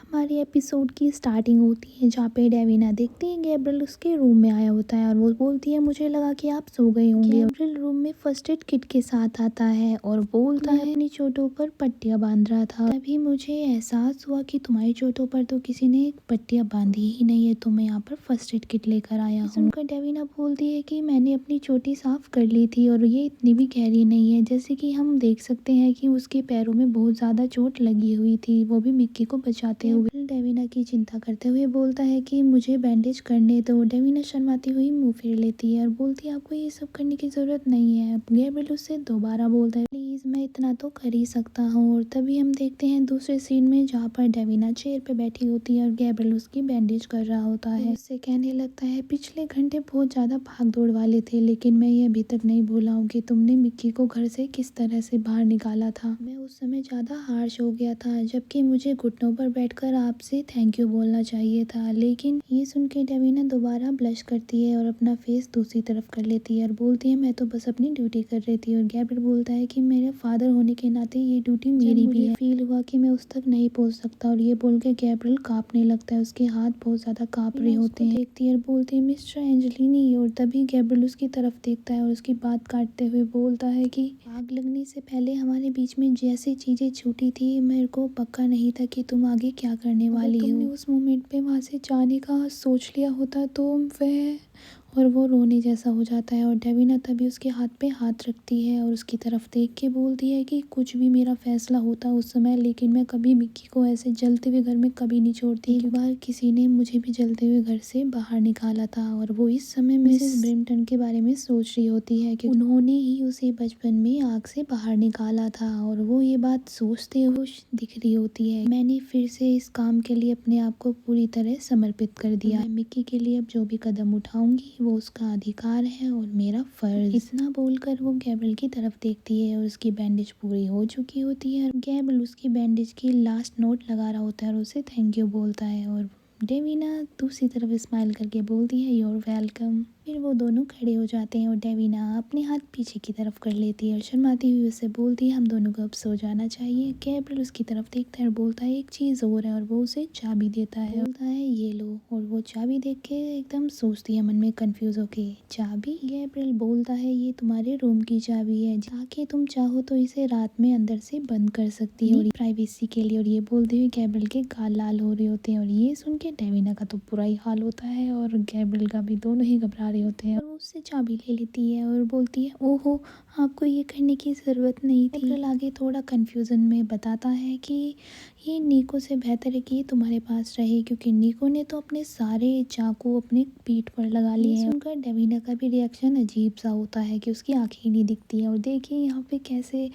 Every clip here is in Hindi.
हमारे एपिसोड की स्टार्टिंग होती है जहाँ पे डेविना देखती है गैब्रियल उसके रूम में आया होता है और वो बोलती है मुझे लगा कि आप सो गए होंगे। गैब्रियल रूम में फर्स्ट एड किट के साथ आता है और बोलता है अपनी चोटों पर पट्टियां बांध रहा था, तभी मुझे एहसास हुआ कि तुम्हारी चोटों पर तो किसी ने पट्टियां बांधी ही नहीं है, तो मैं यहाँ पर फर्स्ट एड किट लेकर आया हूँ। सुनकर डेविना बोलती है कि मैंने अपनी चोटी साफ कर ली थी और ये इतनी भी गहरी नहीं है। जैसे कि हम देख सकते हैं कि उसके पैरों में बहुत ज्यादा चोट लगी हुई थी, वो भी मिक्की को बचाते हुए। डेविना की चिंता करते हुए बोलता है कि मुझे बैंडेज करने दो। डेविना शर्माती हुई मुंह फेर लेती है और बोलती है आपको ये सब करने की जरूरत नहीं है। गैब्रियल उससे दोबारा बोलता है प्लीज मैं इतना तो कर ही सकता हूँ। और तभी हम देखते हैं दूसरे सीन में जहाँ पर डेविना चेयर पे बैठी होती है और गैब्रियल उसकी बैंडेज कर रहा होता है। उससे कहने लगता है पिछले घंटे बहुत ज्यादा भाग दौड़ वाले थे, लेकिन मैं ये अभी तक नहीं भूला हूँ कि तुमने मिक्की को घर से किस तरह से बाहर निकाला था। मैं उस समय ज्यादा हार्श हो गया था, जबकि मुझे घुटनों पर बैठकर आपसे थैंक यू बोलना चाहिए था। लेकिन ये सुन के डेविना दोबारा ब्लश करती है और अपना फेस दूसरी तरफ कर लेती है और बोलती है मैं तो बस अपनी ड्यूटी कर रही थी। और गैब्रियल बोलता है कि मेरे फादर होने के नाते ये ड्यूटी मेरी भी है। फील हुआ कि मैं उस तक नहीं पहुंच सकता। और ये बोल के गैब्रियल कांपने लगता है, उसके हाथ बहुत ज्यादा कांप रहे होते हैं। देखती है और बोलती है मिस्टर एंजेलिनी। और तभी गैब्रियल उसकी तरफ देखता है और उसकी बात काटते हुए बोलता है कि आग लगने से पहले हमारे बीच में जैसी चीजें छूटी थी, मेरे को पक्का नहीं था कि तुम आगे क्या करने वाली हो। तुमने उस मोमेंट पे वहां से जाने का सोच लिया होता तो वह और वो रोने जैसा हो जाता है। और डेविना तभी उसके हाथ पे हाथ रखती है और उसकी तरफ देख के बोलती है कि कुछ भी मेरा फैसला होता उस समय, लेकिन मैं कभी मिक्की को ऐसे जलते हुए घर में कभी नहीं छोड़ती। एक बार किसी ने मुझे भी जलते हुए घर से बाहर निकाला था। और वो इस समय मिसेस ब्रिम्पटन के बारे में सोच रही होती है कि उन्होंने ही उसे बचपन में आग से बाहर निकाला था। और वो ये बात सोचते हुए दिख रही होती है मैंने फिर से इस काम के लिए अपने आप को पूरी तरह समर्पित कर दिया। मैं मिक्की के लिए अब जो भी कदम उठाऊंगी वो उसका अधिकार है और मेरा फर्ज। इतना बोलकर वो गैब्रियल की तरफ देखती है और उसकी बैंडेज पूरी हो चुकी होती है। गैब्रियल उसकी बैंडेज की लास्ट नोट लगा रहा होता है और उसे थैंक यू बोलता है। और डेविना दूसरी तरफ स्माइल करके बोलती है योर वेलकम। फिर वो दोनों खड़े हो जाते हैं और डेविना अपने हाथ पीछे की तरफ कर लेती है और शर्माती हुई उससे बोलती है हम दोनों को अब सो जाना चाहिए। गैब्रियल उसकी तरफ देखता है और बोलता है एक चीज़ और है, और वो उसे चाबी देता है। बोलता है ये लो। और वो चाबी देख के एकदम सोचती है मन में कंफ्यूज होके चाबी। गैब्रियल बोलता है ये तुम्हारे रूम की चाबी है, जाके तुम चाहो तो इसे रात में अंदर से बंद कर सकती हो प्राइवेसी के लिए। और ये बोलते हुए गैब्रियल के गाल लाल हो रहे होते हैं। और ये सुन के डेविना का तो बुरा ही हाल होता है और गैब्रियल का भी, दोनों ही घबरा रहे होते हैं। और वो उससे चाबी ले लेती है और बोलती है ओहो आपको ये करने की ज़रूरत नहीं थी। गैब्रियल आगे थोड़ा कंफ्यूजन में बताता है कि ये नीको से बेहतर है कि ये तुम्हारे पास रहे, क्योंकि नीको ने तो अपने सारे चाकू अपने पीठ पर लगा लिए हैं। सुनकर डेविना का भी रिएक्शन अजीब सा होता है कि उसकी आंखें ही नहीं दिखती हैं। और देखिए यहाँ पे कैसे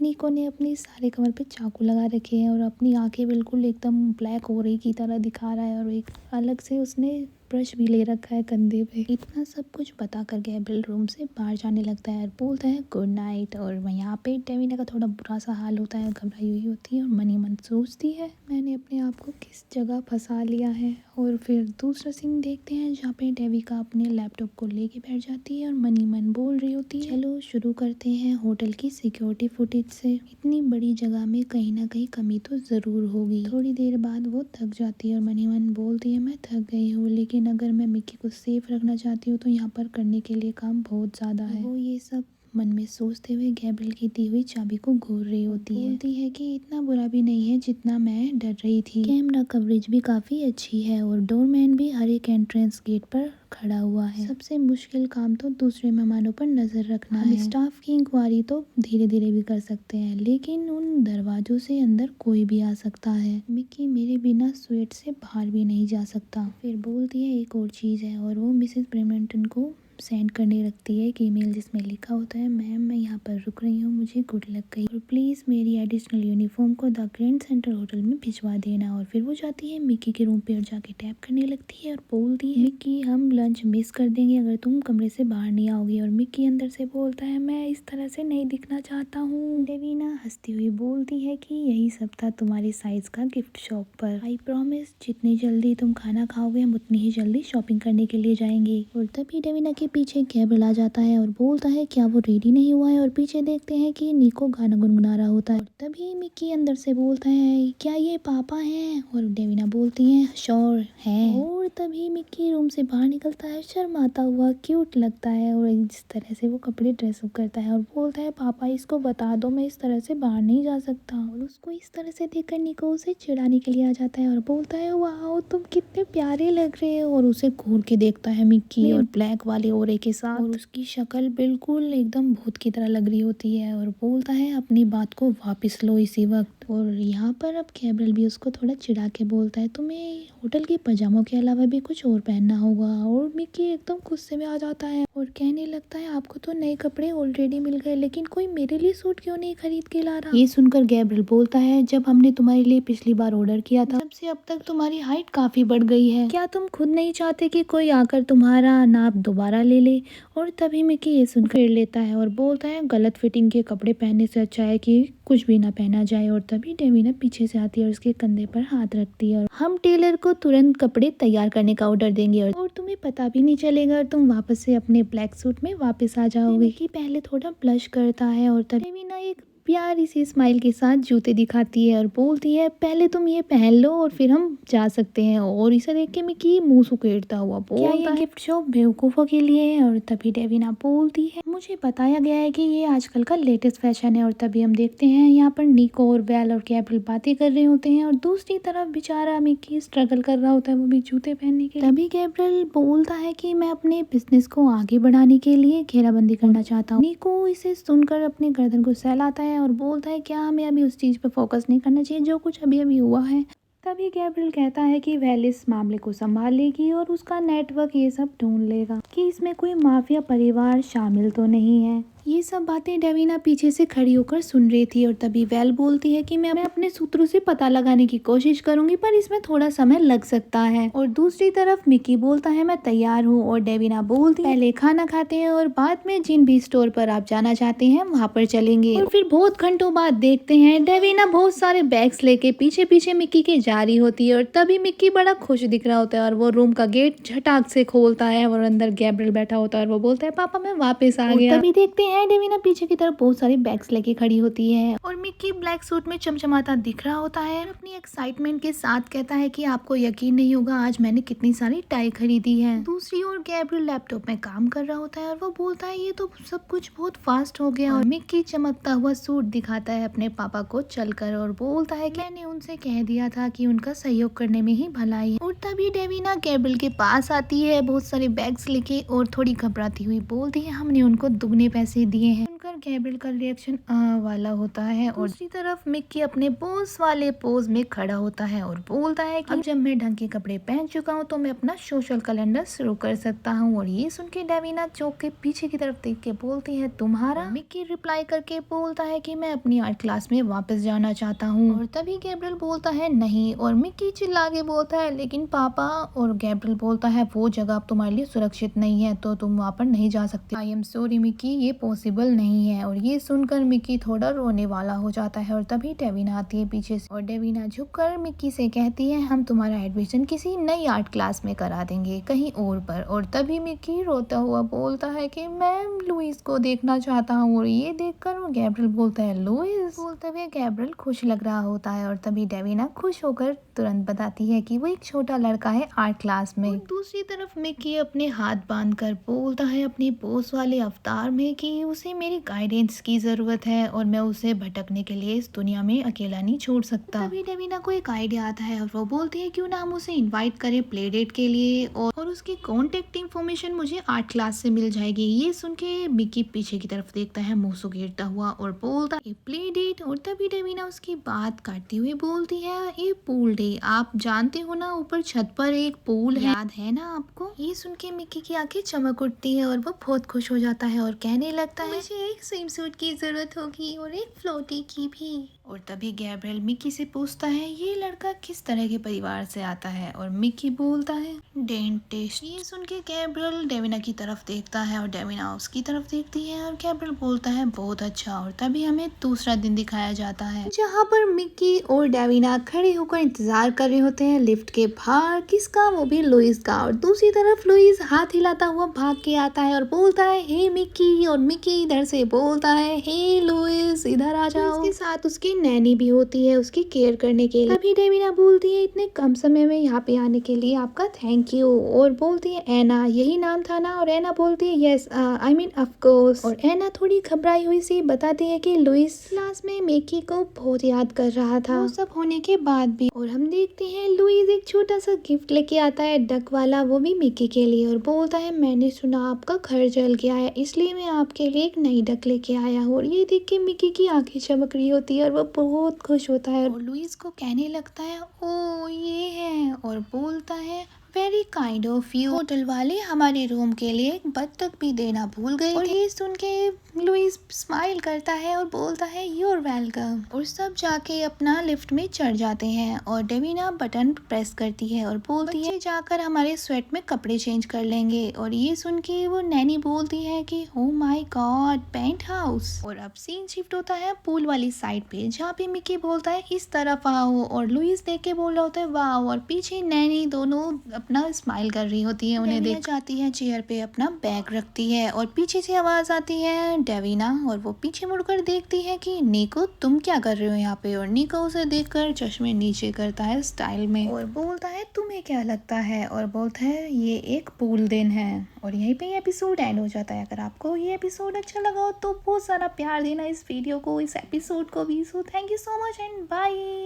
नीको ने अपनी सारे कमर पे चाकू लगा रखे हैं और अपनी आंखें बिल्कुल एकदम ब्लैक हो रही की तरह दिखा रहा है। और एक अलग से उसने ब्रश भी ले रखा है कंधे पे। इतना सब कुछ बता कर गैब्रियल रूम से बाहर जाने लगता है और बोलता है गुड नाइट। और यहाँ पे डेविना का थोड़ा बुरा सा हाल होता है, घबराई हुई होती है और मन ही मन सोचती है मैंने अपने आप को किस जगह फंसा लिया है। और फिर दूसरा सीन देखते हैं जहाँ पे डेविका अपने लैपटॉप को लेके बैठ जाती है और मन ही मन बोल रही होती है चलो शुरू करते हैं होटल की सिक्योरिटी फुटेज से। इतनी बड़ी जगह में कहीं ना कहीं कमी तो जरूर होगी। थोड़ी देर बाद वो थक जाती है और मन ही मन बोलती है मैं थक गई हूँ, लेकिन अगर मैं मिक्की को सेफ रखना चाहती हूँ तो यहाँ पर करने के लिए काम बहुत ज़्यादा है। वो ये सब मन में सोचते हुए गैब्रियल की दी हुई चाबी को घूर रही होती है। बोलती है कि इतना बुरा भी नहीं है जितना मैं डर रही थी। कैमरा कवरेज भी काफ़ी अच्छी है और डोरमैन भी हर एक एंट्रेंस गेट पर खड़ा हुआ है। सबसे मुश्किल काम तो दूसरे मेहमानों पर नजर रखना है। स्टाफ की इंक्वायरी तो धीरे धीरे भी कर सकते हैं, लेकिन उन दरवाजों से अंदर कोई भी आ सकता है। मिक्की मेरे बिना स्वेट से बाहर भी नहीं जा सकता। फिर बोलती है एक और चीज़ है, और वो मिसेस ब्रिम्पटन को सेंड करने लगती है एक ईमेल जिसमें लिखा होता है मैम मैं यहाँ पर रुक रही हूँ, मुझे गुड लक गई और प्लीज़ मेरी एडिशनल यूनिफॉर्म को द ग्रैंड सेंटर होटल में भिजवा देना। और फिर वो जाती है मिक्की के रूम पे और जाके टैप करने लगती है और बोलती है मिक्की हम लंच मिस कर देंगे अगर तुम कमरे से बाहर नहीं आओगी। और मिक्की अंदर से बोलता है मैं इस तरह से नहीं दिखना चाहता हूँ। डेविना हंसती हुई बोलती है कि यही सब था तुम्हारी साइज का गिफ्ट शॉप पर। आई प्रॉमिस जितनी जल्दी तुम खाना खाओगे हम उतनी ही जल्दी शॉपिंग करने के लिए जाएंगे। और तभी डेविना के के पीछे गैब्रियल आ जाता है और बोलता है क्या वो रेडी नहीं हुआ है, और पीछे देखते हैं कि निको गाना गुनगुना रहा होता है। और तभी मिक्की अंदर से बोलता है क्या ये पापा हैं, और डेविना बोलती है श्योर है। और तभी मिक्की रूम से बाहर निकलता है शर्माता हुआ, क्यूट लगता है, और जिस तरह से वो कपड़े ड्रेसअप करता है और बोलता है पापा इसको बता दो मैं इस तरह से बाहर नहीं जा सकता। और उसको इस तरह से देखकर निको उसे चिढ़ाने के लिए आ जाता है और बोलता है वाह तुम कितने प्यारे लग रहे हो, और उसे घूर के देखता है मिक्की और ब्लैक वाले ओरे के साथ, और उसकी शक्ल बिल्कुल एकदम भूत की तरह लग रही होती है, और बोलता है अपनी बात को वापस लो इसी वक्त। और यहाँ पर अब गैब्रियल भी उसको थोड़ा चिढ़ा के बोलता है तुम्हें होटल के पजामों के अलावा भी कुछ और पहनना होगा, और मिक्की एकदम गुस्से में आ जाता है और कहने लगता है आपको तो नए कपड़े ऑलरेडी मिल गए, लेकिन कोई मेरे लिए सूट क्यों नहीं खरीद के ला रहा। ये सुनकर गैब्रियल बोलता है जब हमने तुम्हारे लिए पिछली बार ऑर्डर किया था तब से अब तक तुम्हारी हाइट काफी बढ़ गई है, क्या तुम खुद नहीं चाहते कि कोई आकर तुम्हारा नाप दोबारा ले ले। और तभी मिक्की ये सुनकर लेता है और बोलता है गलत फिटिंग के कपड़े पहनने से अच्छा है कि कुछ भी ना पहना जाए। और तभी डेविना पीछे से आती है और उसके कंधे पर हाथ रखती है और हम टेलर को तुरंत कपड़े तैयार करने का ऑर्डर देंगे और तुम्हें पता भी नहीं चलेगा और तुम वापस से अपने ब्लैक सूट में वापस आ जाओगे। कि पहले थोड़ा ब्लश करता है और तभी डेविना एक प्यारी सी स्माइल के साथ जूते दिखाती है और बोलती है पहले तुम ये पहन लो और फिर हम जा सकते हैं। और इसे देख के मिक्की मुंह सुकेड़ता हुआ बोलता है गिफ्ट शॉप बेवकूफ़ों के लिए है। और तभी डेविना बोलती है मुझे बताया गया है कि ये आजकल का लेटेस्ट फैशन है। और तभी हम देखते हैं यहाँ पर निको और वेल और गैब्रियल बातें कर रहे होते हैं और दूसरी तरफ बेचारा मिक्की स्ट्रगल कर रहा होता है वो भी जूते पहनने के लिए। तभी गैब्रियल बोलता है कि मैं अपने बिजनेस को आगे बढ़ाने के लिए घेराबंदी करना चाहता हूँ। निको इसे सुनकर अपने गर्दन को सहलाता है और बोलता है क्या हमें अभी उस चीज़ पर फोकस नहीं करना चाहिए जो कुछ अभी अभी हुआ है। तभी गैब्रियल कहता है कि वेल इस मामले को संभाल लेगी और उसका नेटवर्क ये सब ढूंढ लेगा कि इसमें कोई माफिया परिवार शामिल तो नहीं है। ये सब बातें डेविना पीछे से खड़ी होकर सुन रही थी और तभी वेल बोलती है कि मैं अपने सूत्रों से पता लगाने की कोशिश करूंगी पर इसमें थोड़ा समय लग सकता है। और दूसरी तरफ मिक्की बोलता है मैं तैयार हूँ और डेविना बोलती है पहले खाना खाते हैं और बाद में जिन भी स्टोर पर आप जाना चाहते हैं वहाँ पर चलेंगे। और फिर बहुत घंटों बाद देखते हैं डेविना बहुत सारे बैग्स लेके पीछे पीछे मिक्की के जा रही होती है और तभी मिक्की बड़ा खुश दिख रहा होता है और वो रूम का गेट झटाक से खोलता है और अंदर गैब्रियल बैठा होता है और वो बोलता है पापा मैं वापस आ गया। तभी देखते हैं डेविना पीछे की तरफ बहुत सारी बैग्स लेके खड़ी होती है और मिक्की ब्लैक सूट में चमचमाता दिख रहा होता है और अपनी एक्साइटमेंट के साथ कहता है कि आपको यकीन नहीं होगा आज मैंने कितनी सारी टाई खरीदी है। दूसरी ओर गैब्रियल लैपटॉप में काम कर रहा होता है और वो बोलता है ये तो सब कुछ बहुत फास्ट हो गया। और मिक्की चमकता हुआ सूट दिखाता है अपने पापा को चलकर और बोलता है कि मैंने उनसे कह दिया था कि उनका सहयोग करने में ही भलाई है। और तभी डेविना गैब्रियल के पास आती है बहुत सारे बैग्स लेके और थोड़ी घबराती हुई बोलती है हमने उनको दुगने पैसे दिए हैं। सुनकर गैब्रियल का रिएक्शन वाला होता है और दूसरी तरफ मिक्की अपने बॉस वाले पोज में खड़ा होता है और बोलता है कि अब जब मैं ढंग के कपड़े पहन चुका हूँ तो मैं अपना सोशल कैलेंडर शुरू कर सकता हूँ। और ये सुन के डेविना चौक के पीछे की तरफ देख के बोलती है तुम्हारा। मिक्की रिप्लाई करके बोलता है कि मैं अपनी आर्ट क्लास में वापस जाना चाहता हूँ। और तभी गैब्रियल बोलता है नहीं और मिक्की चिल्ला के बोलता है लेकिन पापा। और गैब्रियल बोलता है वो जगह अब तुम्हारे लिए सुरक्षित नहीं है तो तुम वहाँ पर नहीं जा सकते। आई एम सॉरी मिक्की ये पॉसिबल नहीं है। और ये सुनकर मिक्की थोड़ा रोने वाला हो जाता है और तभी डेविना आती है पीछे से और डेविना झुककर मिक्की से कहती है हम तुम्हारा एडमिशन किसी नई आर्ट क्लास में करा देंगे कहीं और पर। और तभी मिक्की रोता हुआ बोलता है कि मैं लुइस को देखना चाहता हूँ। और ये देखकर वो गैब्रियल बोलता है लुइस। बोलते हुए गैब्रियल खुश लग रहा होता है और तभी डेविना खुश होकर तुरंत बताती है कि वो एक छोटा लड़का है आर्ट क्लास में। और दूसरी तरफ मिक्की अपने हाथ बांधकर बोलता है अपने बॉस वाले अवतार में कि उसे मेरी गाइडेंस की जरूरत है और मैं उसे भटकने के लिए इस दुनिया में अकेला नहीं छोड़ सकता। तभी डेविना को एक आइडिया आता है और वो बोलती है क्यों ना हम उसे इनवाइट करें प्ले डेट के लिए और उसकी कॉन्टेक्ट इन्फॉर्मेशन मुझे आर्ट क्लास से मिल जाएगी। ये सुन के मिक्की पीछे की तरफ देखता है मुंह सुखेरता हुआ और बोलता है प्ले डेट। और तभी डेविना उसकी बात काटती हुई बोलती है ये पूल डे आप जानते हो ना ऊपर छत पर एक पूल है याद है ना आपको। ये सुन के मिक्की की आंखें चमक उठती है और वो बहुत खुश हो जाता है और कहने लगता है मुझे एक स्विम सूट की जरूरत होगी और एक फ्लोटी की भी। और तभी गैब्रियल मिकी से पूछता है ये लड़का किस तरह के परिवार से आता है, और मिकी बोलता है डेंटिस्ट। ये सुन के गैब्रियल डेविना की तरफ देखता है और डेविना उसकी तरफ देखती है और गैब्रियल बोलता है बहुत अच्छा। और तभी हमें दूसरा दिन दिखाया जाता है जहाँ पर मिकी और डेविना खड़े होकर इंतजार कर रहे होते हैं लिफ्ट के बाहर। किसका? वो भी लुइस का। और दूसरी तरफ लुइस हाथ हिलाता हुआ भाग के आता है और बोलता है हे मिकी, और मिकी इधर से बोलता है हे लुइस इधर आ जाओ। इसके साथ उसकी नैनी भी होती है उसकी केयर करने के लिए। तभी डेविना बोलती है इतने कम समय में यहाँ पे आने के लिए आपका थैंक यू। और बोलती है एना, यही नाम था ना? और एना बोलती है yes I mean of course. और एना थोड़ी घबराई हुई सी बताती है कि लुइस क्लास में मिकी को बहुत याद कर रहा था वो सब होने के बाद भी। और हम देखते हैं लुइस एक छोटा सा गिफ्ट लेके आता है डक वाला, वो भी मिकी के लिए। और बोलता है मैंने सुना आपका घर जल गया है इसलिए मैं आपके लिए एक नई डक लेके आया हूँ। और ये देख के मिकी की आंखें चमक रही होती है और वो बहुत खुश होता है और लुइस को कहने लगता है ओ ये है, और बोलता है very kind of you. Hotel वाले हमारे रूम के लिए एक बत्तख भी देना भूल गए। और ये सुन के लुइस स्माइल करता है और बोलता है यूर वेलकम। और सब जाके अपना लिफ्ट में चढ़ जाते हैं और डेविना बटन प्रेस करती है और बोलती है जाकर हमारे स्वेट में कपड़े चेंज कर लेंगे। और ये सुन के वो नैनी बोलती है कि oh my god paint house. और अब सीन शिफ्ट होता है पूल वाली साइड पे जहाँ पे मिकी बोलता है इस तरफ आओ, और लुइस देख के बोल रहा होता है वाह। और पीछे नैनी दोनों अपना स्माइल कर रही होती है उन्हें देख। जाती है चेयर पे अपना बैग रखती है और पीछे से आवाज आती है डेविना, और वो पीछे मुड़कर देखती है कि निको तुम क्या कर रहे हो यहाँ पे। और निको उसे देखकर चश्मे नीचे करता है स्टाइल में और बोलता है तुम्हें क्या लगता है, और बोलता है ये एक पूल दिन है। और यहीं पे एपिसोड एंड हो जाता है। अगर आपको ये एपिसोड अच्छा लगा हो तो बहुत सारा प्यार देना इस वीडियो को, इस एपिसोड को भी। So thank you so much and bye.